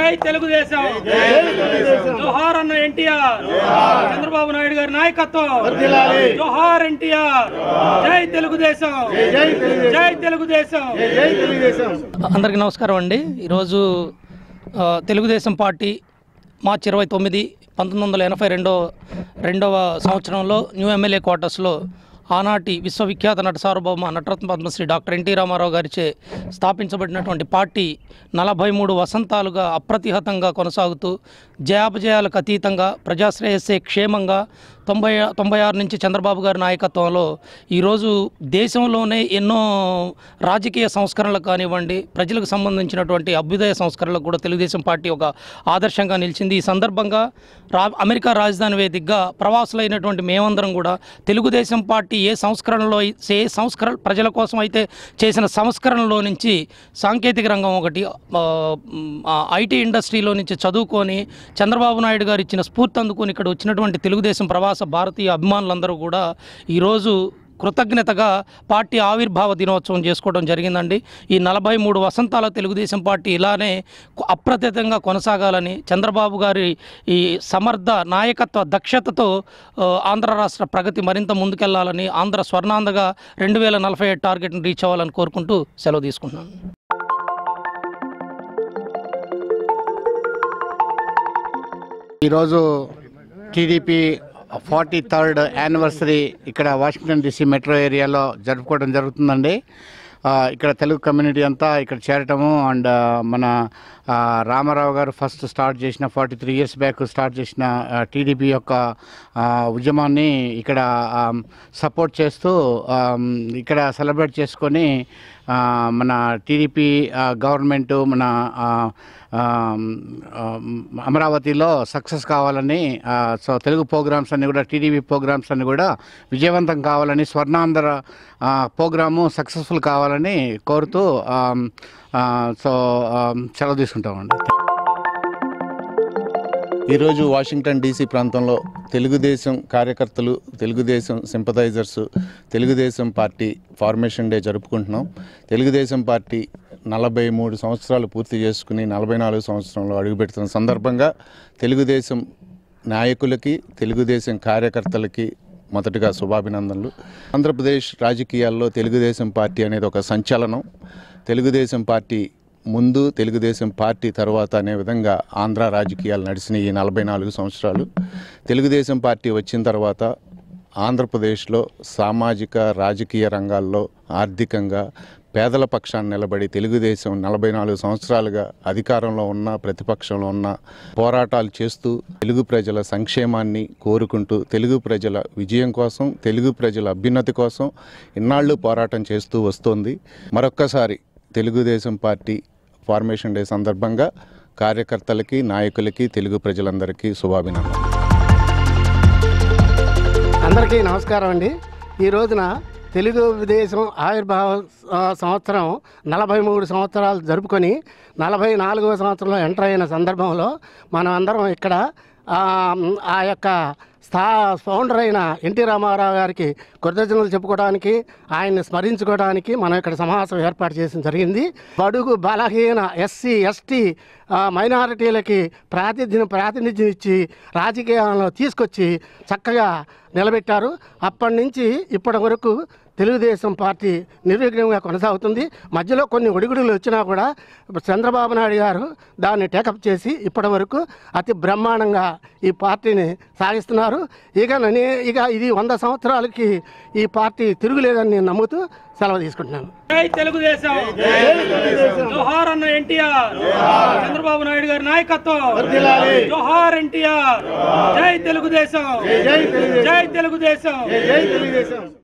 జై తెలుగుదేశం జోహార్ అన్న ఎన్టీఆర్ చంద్రబాబు నాయుడు గారి నాయకత్వం జోహార్ ఎన్టీఆర్ జై తెలుగుదేశం జై తెలుగుదేశం. అందరికీ నమస్కారం అండి. ఈరోజు తెలుగుదేశం పార్టీ మార్చి 29, 1982 సంవత్సరంలో న్యూ ఎమ్మెల్యే క్వార్టర్స్లో ఆనాటి విశ్వవిఖ్యాత నట సార్వభౌమ నటరత్న పద్మశ్రీ డాక్టర్ ఎన్టీ రామారావు గారిచే స్థాపించబడినటువంటి పార్టీ 43 వసంతాలుగా అప్రతిహతంగా కొనసాగుతూ జయాపజయాలకు అతీతంగా ప్రజాశ్రేయస్సే క్షేమంగా 96 నుంచి చంద్రబాబు గారి నాయకత్వంలో ఈరోజు దేశంలోనే ఎన్నో రాజకీయ సంస్కరణలకు కానివ్వండి, ప్రజలకు సంబంధించినటువంటి అభ్యుదయ సంస్కరణలకు కూడా తెలుగుదేశం పార్టీ ఒక ఆదర్శంగా నిలిచింది. ఈ సందర్భంగా అమెరికా రాజధాని వేదికగా ప్రవాసులైనటువంటి మేమందరం కూడా తెలుగుదేశం పార్టీ ఏ సంస్కరణ ప్రజల కోసం అయితే చేసిన సంస్కరణలో నుంచి సాంకేతిక రంగం ఒకటి, ఐటీ ఇండస్ట్రీలో నుంచి చదువుకొని చంద్రబాబు నాయుడు గారు ఇచ్చిన స్ఫూర్తి అందుకొని ఇక్కడ వచ్చినటువంటి తెలుగుదేశం ప్రవాస భారతీయ అభిమానులందరూ కూడా ఈరోజు కృతజ్ఞతగా పార్టీ ఆవిర్భావ దినోత్సవం చేసుకోవడం జరిగిందండి. ఈ 43 వసంతాల తెలుగుదేశం పార్టీ ఇలానే అప్రతిహతంగా కొనసాగాలని, చంద్రబాబు గారి ఈ సమర్థ నాయకత్వ దక్షతతో ఆంధ్ర రాష్ట్ర ప్రగతి మరింత ముందుకెళ్లాలని, ఆంధ్ర స్వర్ణాంధ్రగా 2047 టార్గెట్ని రీచ్ అవ్వాలని కోరుకుంటూ సెలవు తీసుకుంటున్నాను. ఈరోజు టీడీపీ 43rd యానివర్సరీ ఇక్కడ వాషింగ్టన్ DC మెట్రో ఏరియాలో జరుపుకోవడం జరుగుతుందండి. ఇక్కడ తెలుగు కమ్యూనిటీ అంతా ఇక్కడ చేరటము అండ్ మన రామారావు గారు ఫస్ట్ స్టార్ట్ చేసిన 43 years బ్యాక్ స్టార్ట్ చేసిన టీడీపీ యొక్క ఉద్యమాన్ని ఇక్కడ సపోర్ట్ చేస్తూ ఇక్కడ సెలబ్రేట్ చేసుకొని మన టీడీపీ గవర్నమెంటు మన అమరావతిలో సక్సెస్ కావాలని, సో తెలుగు ప్రోగ్రామ్స్ అన్నీ కూడా టీడీపీ ప్రోగ్రామ్స్ అన్నీ కూడా విజయవంతం కావాలని, స్వర్ణాంధ్ర ప్రోగ్రాము సక్సెస్ఫుల్ కావాలని కోరుతూ సో సెలవు తీసుకుంటామండి. ఈరోజు వాషింగ్టన్ DC ప్రాంతంలో తెలుగుదేశం కార్యకర్తలు, Telugu Desam sympathisers Telugu Desam party formation day జరుపుకుంటున్నాం. తెలుగుదేశం పార్టీ 43 సంవత్సరాలు పూర్తి చేసుకుని 44 సంవత్సరంలో అడుగుపెడుతున్న సందర్భంగా తెలుగుదేశం నాయకులకి, తెలుగుదేశం కార్యకర్తలకి మొదటగా శుభాభినందనలు. ఆంధ్రప్రదేశ్ రాజకీయాల్లో తెలుగుదేశం పార్టీ అనేది ఒక సంచలనం. తెలుగుదేశం పార్టీ ముందు, తెలుగుదేశం పార్టీ తర్వాత అనే విధంగా ఆంధ్ర రాజకీయాలు నడిచిన ఈ 44 సంవత్సరాలు. తెలుగుదేశం పార్టీ వచ్చిన తర్వాత ఆంధ్రప్రదేశ్లో సామాజిక రాజకీయ రంగాల్లో ఆర్థికంగా పేదల పక్షాన్ని నిలబడి తెలుగుదేశం 44 సంవత్సరాలుగా అధికారంలో ఉన్న, ప్రతిపక్షంలో ఉన్న పోరాటాలు చేస్తూ తెలుగు ప్రజల సంక్షేమాన్ని కోరుకుంటూ, తెలుగు ప్రజల విజయం కోసం, తెలుగు ప్రజల అభ్యున్నతి కోసం ఇన్నాళ్ళు పోరాటం చేస్తూ వస్తోంది. మరొక్కసారి తెలుగుదేశం పార్టీ ఫార్మేషన్ డే సందర్భంగా కార్యకర్తలకి, నాయకులకి, తెలుగు ప్రజలందరికీ శుభాభినందనలు. అందరికీ నమస్కారం అండి. ఈ రోజున తెలుగుదేశం ఆవిర్భావ సంవత్సరం 43 సంవత్సరాలు జరుపుకొని 44వ సంవత్సరంలో ఎంటర్ అయిన సందర్భంలో మనం అందరం ఇక్కడ ఆ యొక్క ఫౌండర్ అయిన ఎన్టీ రామారావు గారికి కృతజ్ఞతలు చెప్పుకోవడానికి, ఆయన్ని స్మరించుకోవడానికి మనం ఇక్కడ సమావేశం ఏర్పాటు చేసిన జరిగింది. బడుగు బలహీన ఎస్సీ ఎస్టీ మైనారిటీలకి ప్రాతినిధ్యం ఇచ్చి రాజకీయాల్లో తీసుకొచ్చి చక్కగా నిలబెట్టారు. అప్పటి నుంచి ఇప్పటి వరకు తెలుగుదేశం పార్టీ నిర్విఘ్నంగా కొనసాగుతుంది. మధ్యలో కొన్ని ఒడిగుడులు వచ్చినా కూడా చంద్రబాబు నాయుడు గారు దాన్ని టేకప్ చేసి ఇప్పటి వరకు అతి బ్రహ్మాండంగా ఈ పార్టీని సాగిస్తున్నారు. ఇక ఇది 100 సంవత్సరాలకి ఈ పార్టీ తిరుగులేదని నేను నమ్ముతూ సెలవు తీసుకుంటున్నాను. జై తెలుగుదేశం జోహార్ అన్న ఎన్టీఆర్ చంద్రబాబు నాయుడు గారి నాయకత్వం జోహార్ ఎన్టీఆర్ జై తెలుగుదేశం జై తెలుగుదేశం.